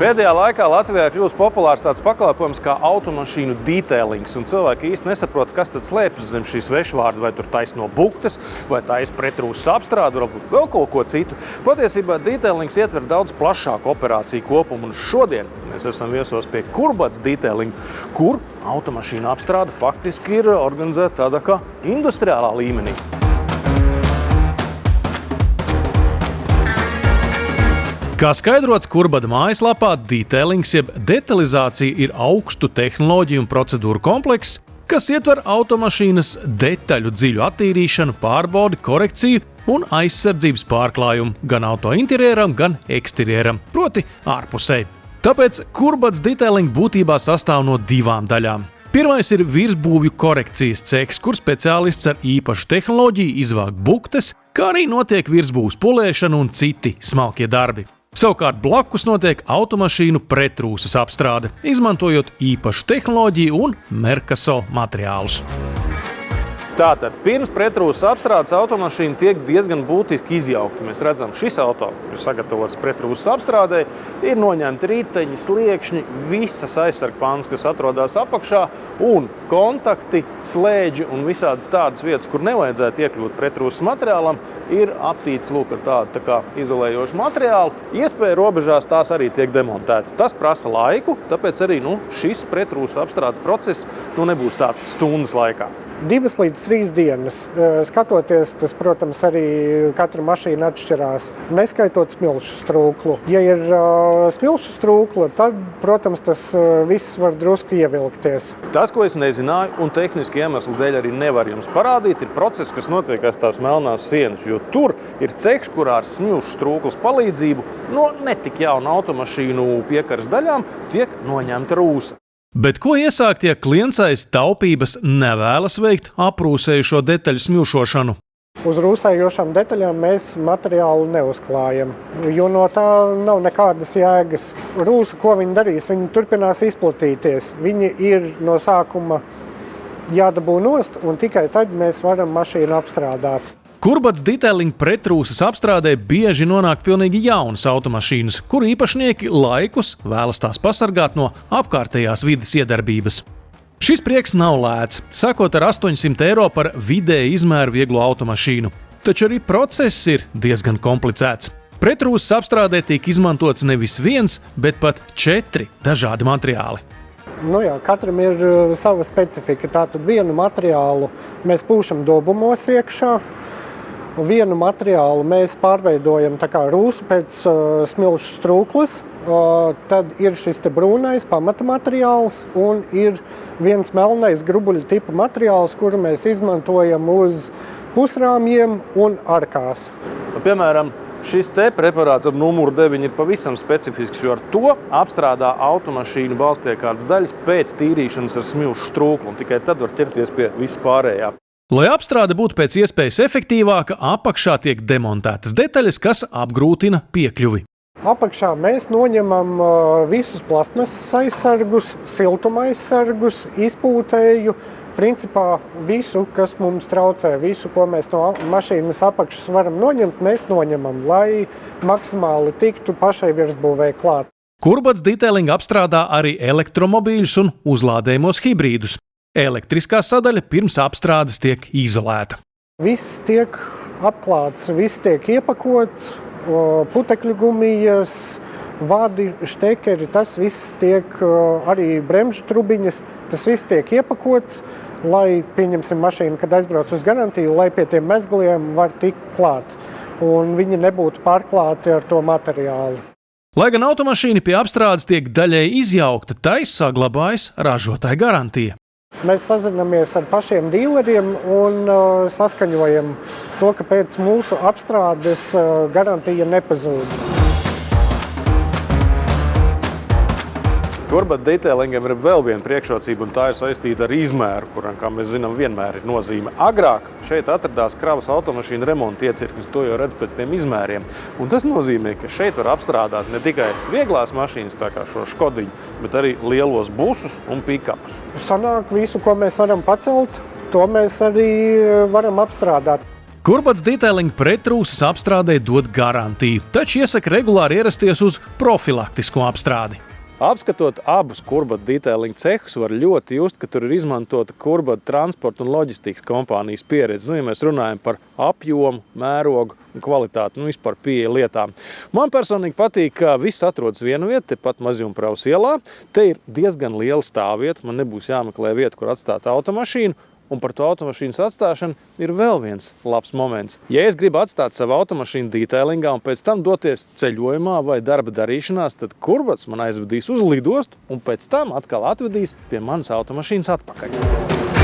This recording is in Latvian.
Pēdējā laikā Latvijā kļūst populārs tāds pakalpojums kā automašīnu detailings, un cilvēki īsti nesaprot, kas tad slēpjas zem šīs svešvārda, vai tur taisno buktes, vai taisa pretrūsas apstrādi, varbūt vēl kaut ko citu. Patiesībā detailings ietver daudz plašāku operāciju kopumu, un šodien mēs esam viesos pie Kurbats Detailing, kur automašīnu apstrāde faktiski ir organizēta tādā kā industriālā līmenī. Kā skaidrots Kurbada mājaslapā, detailings jeb detalizācija ir augstu tehnoloģiju un procedūru komplekss, kas ietver automašīnas detaļu dziļu attīrīšanu, pārbaudi, korekciju un aizsardzības pārklājumu gan auto interjeram, gan eksterjeram, proti ārpusē. Tāpēc Kurbats Detailing būtībā sastāv no divām daļām. Pirmais ir virsbūvju korekcijas cehs, kur speciālists ar īpašu tehnoloģiju izvāk buktes, kā arī notiek virsbūves polēšana un citi smalkie darbi. Savukārt blakus notiek automašīnu pretrūsas apstrāde, izmantojot īpašu tehnoloģiju un Merkaso materiālus. Tātad, pirms pretrūsas apstrādes automašīna tiek diezgan būtiski izjaukta. Mēs redzam, šis auto ir sagatavots pretrūsas apstrādē, ir noņemti riteņi, sliekšņi, visas aizsargpannas, kas atrodas apakšā, un kontakti, slēdži un visādas tādas vietas, kur nevajadzētu iekļūt pretrūsas materiālam, ir aptīts ar tādu tā kā izolējošu materiālu. Iespēja robežās tās arī tiek demontētas. Tas prasa laiku, tāpēc arī šis pretrūsas apstrādes process nebūs tāds stundas laikā. 2 līdz 3 dienas. Skatoties, tas, protams, arī katra mašīna atšķirās, neskaitot smilšu strūklu. Ja ir smilšu strūkla, tad, protams, tas viss var drusku ievilkties. Tas, ko es nezināju, un tehniski iemeslu dēļ arī nevar jums parādīt, ir process, kas notiek aiz tās melnās sienas, jo tur ir cehs, kurā ar smilšu strūklas palīdzību no netik jaunu automašīnu piekaras daļām tiek noņemta rūsa. Bet ko iesākt, ja klients aiz taupības nevēlas veikt aprūsējušo detaļu smilšošanu? Uz rūsējošām detaļām mēs materiālu neuzklājam, jo no tā nav nekādas jēgas. Rūsa, ko viņi darīs? Viņi turpinās izplatīties. Viņi ir no sākuma jādabū nost, un tikai tad mēs varam mašīnu apstrādāt. Kurbats Detailing pretrūsas apstrādē bieži nonāk pilnīgi jaunas automašīnas, kuru īpašnieki laikus vēlas tās pasargāt no apkārtējās vides iedarbības. Šis prieks nav lēts, sākot ar 800 eiro par vidēju izmēru vieglo automašīnu. Taču arī process ir diezgan komplicēts. Pretrūsas apstrādē tiek izmantots nevis viens, bet pat 4 dažādi materiāli. Katram ir sava specifika. Tātad vienu materiālu mēs pūšam dobumos iekšā, vienu materiālu mēs pārveidojam tā kā rūsu pēc smilšu strūklas, tad ir šis te brūnais pamata materiāls un ir viens melnais grubuļu tipa materiāls, kuru mēs izmantojam uz pusrāmjiem un arkās. Piemēram, šis te preparāts ar numuru 9 ir pavisam specifisks, jo ar to apstrādā automašīnu balstiekārtas daļas pēc tīrīšanas ar smilšu strūklu, un tikai tad var ķerties pie vispārējā. Lai apstrāde būtu pēc iespējas efektīvāka, apakšā tiek demontētas detaļas, kas apgrūtina piekļuvi. Apakšā mēs noņemam visus plasmasas aizsargus, siltuma aizsargus, izpūtēju, principā visu, kas mums traucē, visu, ko mēs no mašīnas apakšas varam noņemt, mēs noņemam, lai maksimāli tiktu pašai virsbūvei klāt. Kurbats Detailing apstrādā arī elektromobīļus un uzlādējumos hibrīdus. Elektriskā sadaļa pirms apstrādes tiek izolēta. Viss tiek apklāts, viss tiek iepakots, putekļu gumijas, vadi, štekeri, tas viss tiek, arī bremžu trubiņas, tas viss tiek iepakots, lai, pieņemsim mašīnu, kad aizbrauc uz garantiju, lai pie tiem mezgliem var tikt klāt, un viņi nebūtu pārklāti ar to materiālu. Lai gan automašīna pie apstrādes tiek daļēji izjaukta, tai saglabājas ražotāja garantija. Mēs sazinamies ar pašiem dīleriem un saskaņojam to, ka pēc mūsu apstrādes garantija nepazūd. Kurbats Detailingam ir vēl viena priekšrocība, un tā ir saistīta ar izmēru, kuram, kā mēs zinām, vienmēr ir nozīme. Agrāk šeit atradās kravas automašīnu remonta iecirknis, to jau redz pēc tiem izmēriem. Un tas nozīmē, ka šeit var apstrādāt ne tikai vieglās mašīnas, tā kā šo Škodiņu, bet arī lielos busus un pikapus. Sanāk visu, ko mēs varam pacelt, to mēs arī varam apstrādāt. Kurbats Detailing pretrūsas apstrādē dod garantiju, taču iesaka regulāri ierasties uz profilaktisko apstrādi. Apskatot abus Kurbata Detailing cehus, var ļoti just, ka tur ir izmantota Kurbata transporta un loģistikas kompānijas pieredze. Ja mēs runājam par apjomu, mērogu un kvalitāti, vispār pieeja lietām. Man personīgi patīk, ka viss atrodas vienu vietu, tepat Mazjumpraus ielā. Te ir diezgan liela stāvvieta, man nebūs jāmeklē vieta, kur atstāt automašīnu. Un par to automašīnas atstāšanu ir vēl viens labs moments. Ja es gribu atstāt savu automašīnu detailingā un pēc tam doties ceļojumā vai darba darīšanās, tad Kurbats man aizvedīs uz lidostu un pēc tam atkal atvedīs pie manas automašīnas atpakaļ.